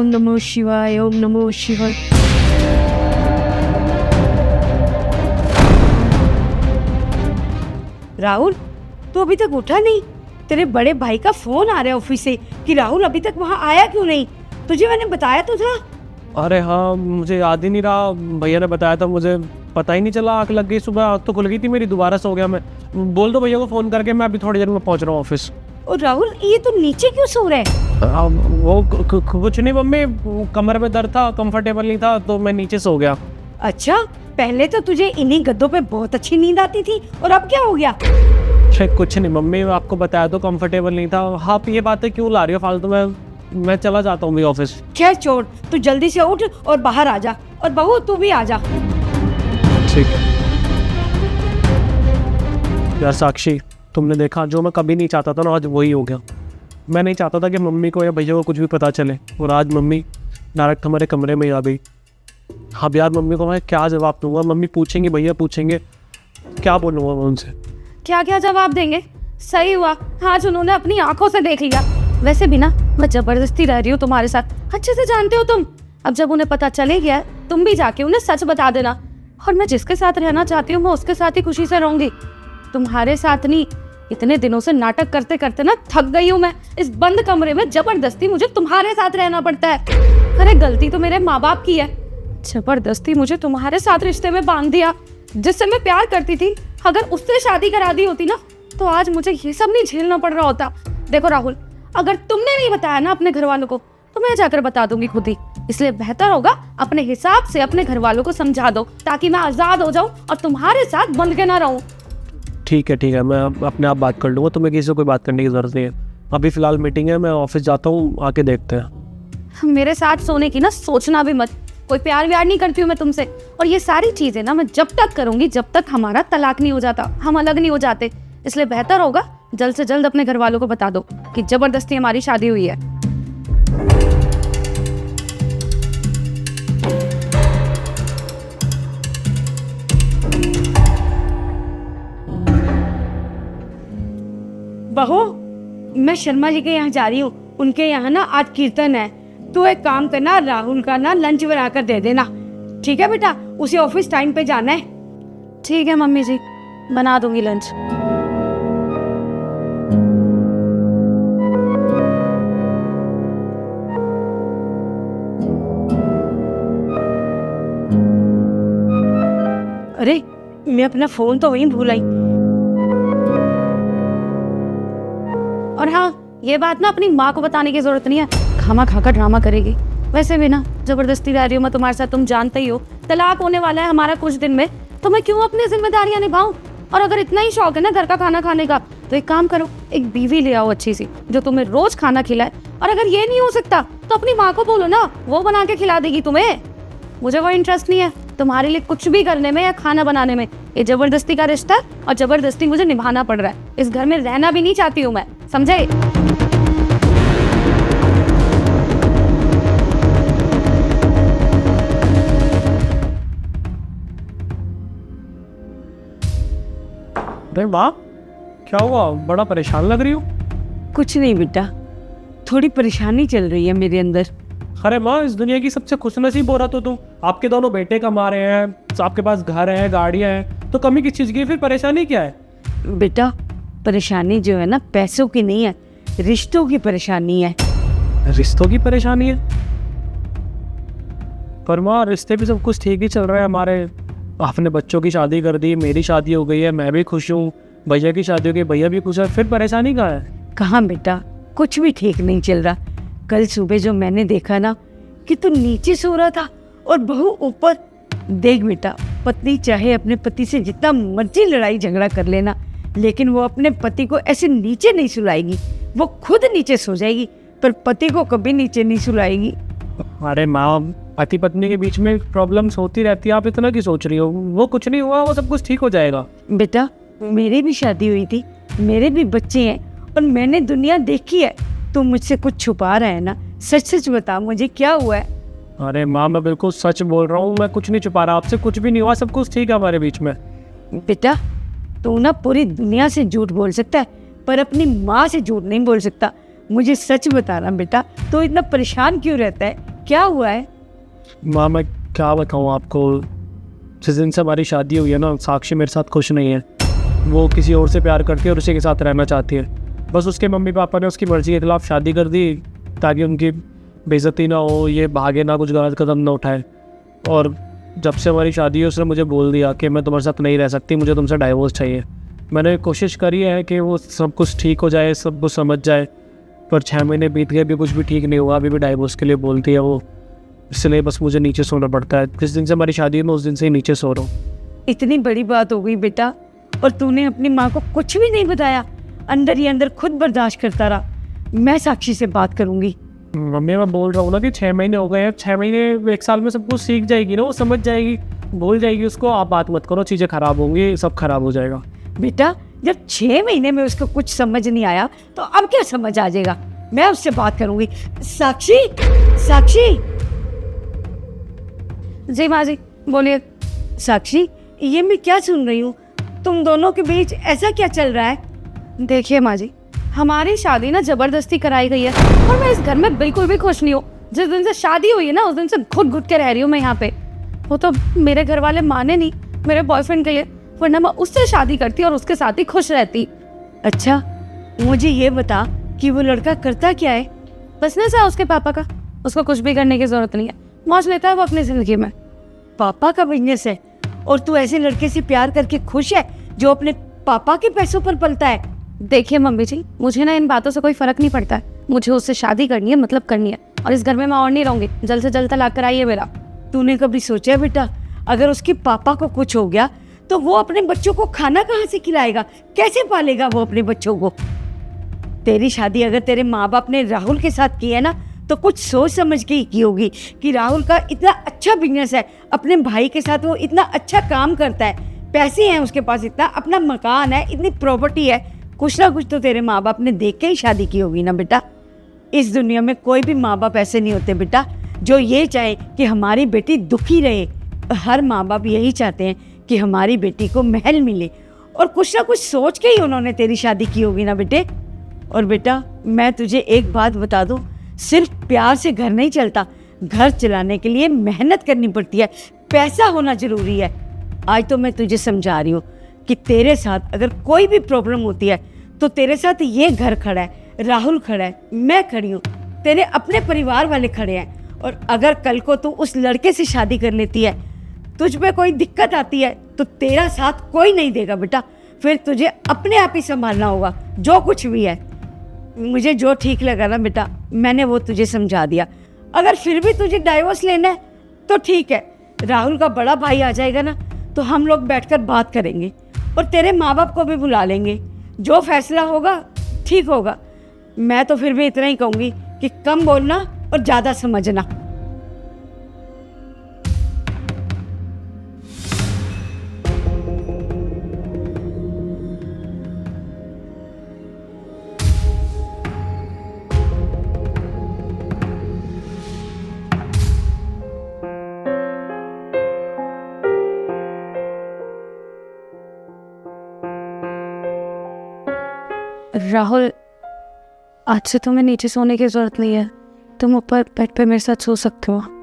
ओम नमो शिवाय, ओम नमो शिवाय। राहुल, तू अभी तक उठा नहीं? तेरे बड़े भाई का फोन आ रहा है ऑफिस से कि राहुल अभी तक वहाँ आया क्यों नहीं? तुझे मैंने बताया तो था। अरे हाँ, मुझे याद ही नहीं रहा, भैया ने बताया था, मुझे पता ही नहीं चला। आँख लग गई, सुबह आँख तो खुल गई थी मेरी, दोबारा सो गया मैं। बोल दो भैया को फ़ोन करके, मैं अभी थोड़ी देर में पहुँच रहा हूँ ऑफिस। और राहुल, ये तो नीचे क्यों सो रहा है? वो कुछ नहीं मम्मी, कमर में दर्द था, कंफर्टेबल नहीं था तो मैं नीचे सो गया। अच्छा, पहले तो तुझे इन्हीं गद्दों पे बहुत अच्छी नींद आती थी और अब क्या हो गया? कुछ नहीं मम्मी, आपको बताया तो कंफर्टेबल नहीं था। आप ये बातें क्यों ला रही हो फालतू में? मैं चला जाता हूँ भी ऑफिस। खैर छोड़, तू जल्दी से उठ और बाहर आ जा। और बहू, तू भी आ जा। ठीक है यार साक्षी, तुमने देखा, जो मैं कभी नहीं चाहता था ना, आज वही हो गया। मैं नहीं चाहता था कि मम्मी को या भैया को कुछ भी पता चले, और आज मम्मी डायरेक्ट हमारे कमरे में ही आ गई। अब यार मम्मी को मैं क्या जवाब दूंगा? मम्मी पूछेंगे, भैया पूछेंगे, क्या बोलूँगा मैं उनसे? क्या क्या जवाब देंगे? सही हुआ आज उन्होंने अपनी आंखों से देख लिया। वैसे भी ना, मैं जबरदस्ती रह रही हूँ तुम्हारे साथ, अच्छे से जानते हो तुम। अब जब उन्हें पता चले गया, तुम भी जाके उन्हें सच बता देना। और मैं जिसके साथ रहना चाहती हूँ, मैं उसके साथ ही खुशी से रहूंगी, तुम्हारे साथ नहीं। इतने दिनों से नाटक करते करते ना थक गई हूँ मैं। इस बंद कमरे में जबरदस्ती मुझे तुम्हारे साथ रहना पड़ता है। अरे गलती तो मेरे माँ बाप की है, जबरदस्ती मुझे तुम्हारे साथ रिश्ते में बांध दिया। जिससे मैं प्यार करती थी, अगर उससे शादी करा दी होती ना, तो आज मुझे ये सब नहीं झेलना पड़ रहा होता। देखो राहुल, अगर तुमने नहीं बताया ना अपने घर वालों को, तो मैं जाकर बता दूंगी खुद ही। इसलिए बेहतर होगा अपने हिसाब से अपने घर वालों को समझा दो, ताकि मैं आजाद हो जाऊं और तुम्हारे साथ बंध के ना रहूं। ठीक है, मैं अपने आप बात कर लूँगा, तुम्हें किसी से कोई बात करने की ज़रूरत नहीं है। अभी फ़िलहाल मीटिंग है, मैं ऑफिस जाता हूँ, आके देखते हैं। मेरे साथ सोने की ना सोचना भी मत। कोई प्यार व्यार नहीं करती हूँ मैं तुमसे। और ये सारी चीजें ना मैं जब तक करूंगी जब तक हमारा तलाक नहीं हो जाता, हम अलग नहीं हो जाते। इसलिए बेहतर होगा जल्द से जल्द अपने घर वालों को बता दो कि जबरदस्ती हमारी शादी हुई है। बहू, मैं शर्मा जी के यहाँ जा रही हूँ। उनके यहाँ ना आज कीर्तन है। तू एक काम करना, राहुल का ना लंच बनाकर दे देना। ठीक है बेटा, उसे ऑफिस टाइम पे जाना है। ठीक है मम्मी जी, बना दूंगी लंच। अरे, मैं अपना फोन तो वहीं भूल आई। और हाँ, ये बात ना अपनी माँ को बताने की जरूरत नहीं है, खामा खाकर ड्रामा करेगी। वैसे भी ना जबरदस्ती रह रही हूँ मैं तुम्हारे साथ, तुम जानते ही हो। तलाक होने वाला है हमारा कुछ दिन में, तो मैं क्यों अपनी जिम्मेदारियां निभाऊं? और अगर इतना ही शौक है ना घर का खाना खाने का, तो एक काम करो, एक बीवी ले आओ अच्छी सी, जो तुम्हें रोज खाना खिलाए। और अगर ये नहीं हो सकता तो अपनी माँ को बोलो ना, वो बना के खिला देगी तुम्हें। मुझे कोई इंटरेस्ट नहीं है तुम्हारे लिए कुछ भी करने में या खाना बनाने में। ये जबरदस्ती का रिश्ता है और जबरदस्ती मुझे निभाना पड़ रहा है। इस घर में रहना भी नहीं चाहती हूँ मैं, समझे? अरे वाह, क्या हुआ? बड़ा परेशान लग रही हो। कुछ नहीं बेटा, थोड़ी परेशानी चल रही है मेरे अंदर। अरे माँ, इस दुनिया की सबसे खुशनसीब हो रहा तो तुम। आपके दोनों बेटे कमा रहे हैं, आपके पास घर है, गाड़ियाँ हैं, तो कमी किस चीज़ की? फिर परेशानी क्या है? बेटा, परेशानी जो है ना पैसों की नहीं है, रिश्तों की परेशानी है। रिश्तों की परेशानी है? पर माँ, रिश्ते भी सब कुछ ठीक ही चल रहा है हमारे। आपने बच्चों की शादी कर दी, मेरी शादी हो गई है, मैं भी खुश हूँ, भैया की शादी हो गई, भैया भी खुश है, फिर परेशानी कहाँ है? कहाँ बेटा, कुछ भी ठीक नहीं चल रहा। कल सुबह जो मैंने देखा ना कि तू नीचे सो रहा था और बहू ऊपर। देख बेटा, पत्नी चाहे अपने पति से जितना मर्जी लड़ाई झगड़ा कर लेना, लेकिन वो अपने पति को ऐसे नीचे नहीं सुलाएगी। वो खुद नीचे सो जाएगी, पर पति को कभी नीचे नहीं सुलाएगी। अरे माँ, पति पत्नी के बीच में प्रॉब्लम्स होती रहती है, आप इतना क्यों सोच रही हो? वो कुछ नहीं हुआ, वो सब कुछ ठीक हो जाएगा। बेटा, मेरी भी शादी हुई थी, मेरे भी बच्चे हैं, और मैंने दुनिया देखी है। तू मुझसे कुछ छुपा रहा है ना? सच सच बता, मुझे क्या हुआ है? अरे माँ, मैं बिल्कुल सच बोल रहा हूँ, मैं कुछ नहीं छुपा रहा आपसे, कुछ भी नहीं हुआ, सब कुछ ठीक है हमारे बीच में। बेटा, तू ना पूरी दुनिया से झूठ बोल सकता है, पर अपनी माँ से झूठ नहीं बोल सकता। मुझे सच बताना बेटा, तो इतना परेशान क्यों रहता है? क्या हुआ है? माँ मैं क्या बताऊँ आपको, जिस दिन से हमारी शादी हुई है ना, साक्षी मेरे साथ खुश नहीं है। वो किसी और से प्यार करती है और उसी के साथ रहना चाहती है। बस उसके मम्मी पापा ने उसकी मर्ज़ी के खिलाफ़ शादी कर दी ताकि उनकी बेइज्जती ना हो, ये भागे ना, कुछ गलत कदम ना उठाए। और जब से हमारी शादी हुई उसने मुझे बोल दिया कि मैं तुम्हारे साथ नहीं रह सकती, मुझे तुमसे डाइवोर्स चाहिए। मैंने कोशिश करी है कि वो सब कुछ ठीक हो जाए, सब कुछ समझ जाए, पर 6 महीने बीत गए, अभी कुछ भी ठीक नहीं हुआ। अभी भी डाइवोर्स के लिए बोलती है वो, इसलिए बस मुझे नीचे सोना पड़ता है। जिस दिन से हमारी शादी है मैं उस दिन से ही नीचे सो रहा हूँ। इतनी बड़ी बात हो गई बेटा, और तूने अपनी माँ को कुछ भी नहीं बताया, अंदर ही अंदर खुद बर्दाश्त करता रहा। मैं साक्षी से बात करूंगी। मम्मी मैं बोल रहा हूँ ना कि 6 महीने हो गए हैं, 6 महीने 1 साल में सब कुछ सीख जाएगी ना, वो समझ जाएगी, भूल जाएगी उसको। आप बात मत करो, चीज़ें ख़राब होंगी, सब खराब हो जाएगा। बेटा जब 6 महीने में उसको कुछ समझ नहीं आया तो अब क्या समझ आ जाएगा? मैं उससे बात करूंगी। साक्षी, साक्षी, जी माँ जी बोलिए। साक्षी, ये मैं क्या सुन रही हूँ? तुम दोनों के बीच ऐसा क्या चल रहा है? देखिए माँ जी, हमारी शादी ना जबरदस्ती कराई गई है और मैं इस घर में बिल्कुल भी खुश नहीं हूँ। जिस दिन से शादी हुई है ना उस दिन से घुट घुट के रह रही हूँ मैं यहाँ पे। वो तो मेरे घर वाले माने नहीं मेरे बॉयफ्रेंड के लिए, वरना मैं उससे शादी करती और उसके साथ ही खुश रहती। अच्छा, मुझे ये बता कि वो लड़का करता क्या है? बिजनेस है उसके पापा का, उसको कुछ भी करने की जरूरत नहीं है, मौज लेता है वो अपनी जिंदगी में। पापा का बिजनेस है और तू ऐसे लड़के से प्यार करके खुश है जो अपने पापा के पैसों पर पलता है? देखिए मम्मी जी, मुझे ना इन बातों से कोई फर्क नहीं पड़ता है। मुझे उससे शादी करनी है, मतलब करनी है, और इस घर में मैं और नहीं रहूंगी। जल्द से जल्द तलाक कराइए मेरा। तूने कभी सोचा बेटा, अगर उसके पापा को कुछ हो गया तो वो अपने बच्चों को खाना कहाँ से खिलाएगा? कैसे पालेगा वो अपने बच्चों को? तेरी शादी अगर तेरे माँ बाप ने राहुल के साथ की है ना, तो कुछ सोच समझ के ही की होगी कि राहुल का इतना अच्छा बिजनेस है, अपने भाई के साथ वो इतना अच्छा काम करता है, पैसे हैं उसके पास, इतना अपना मकान है, इतनी प्रॉपर्टी है। कुछ ना कुछ तो तेरे माँ बाप ने देख के ही शादी की होगी ना बेटा। इस दुनिया में कोई भी माँ बाप ऐसे नहीं होते बेटा जो ये चाहे कि हमारी बेटी दुखी रहे। हर माँ बाप यही चाहते हैं कि हमारी बेटी को महल मिले, और कुछ ना कुछ सोच के ही उन्होंने तेरी शादी की होगी ना बेटे। और बेटा मैं तुझे एक बात बता दूं, सिर्फ प्यार से घर नहीं चलता, घर चलाने के लिए मेहनत करनी पड़ती है, पैसा होना जरूरी है। आज तो मैं तुझे समझा रही हूँ कि तेरे साथ अगर कोई भी प्रॉब्लम होती है तो तेरे साथ ये घर खड़ा है, राहुल खड़ा है, मैं खड़ी हूँ, तेरे अपने परिवार वाले खड़े हैं। और अगर कल को तू उस लड़के से शादी कर लेती है, तुझ पे कोई दिक्कत आती है, तो तेरा साथ कोई नहीं देगा बेटा। फिर तुझे अपने आप ही संभालना होगा, जो कुछ भी है। मुझे जो ठीक लगा ना बेटा, मैंने वो तुझे समझा दिया। अगर फिर भी तुझे डाइवोर्स लेना है तो ठीक है, राहुल का बड़ा भाई आ जाएगा ना, तो हम लोग बैठकर बात करेंगे और तेरे माँ बाप को भी बुला लेंगे। जो फैसला होगा ठीक होगा। मैं तो फिर भी इतना ही कहूँगी कि कम बोलना और ज़्यादा समझना। राहुल, आज से तुम्हें नीचे सोने की जरूरत नहीं है, तुम ऊपर बेड पे मेरे साथ सो सकते हो।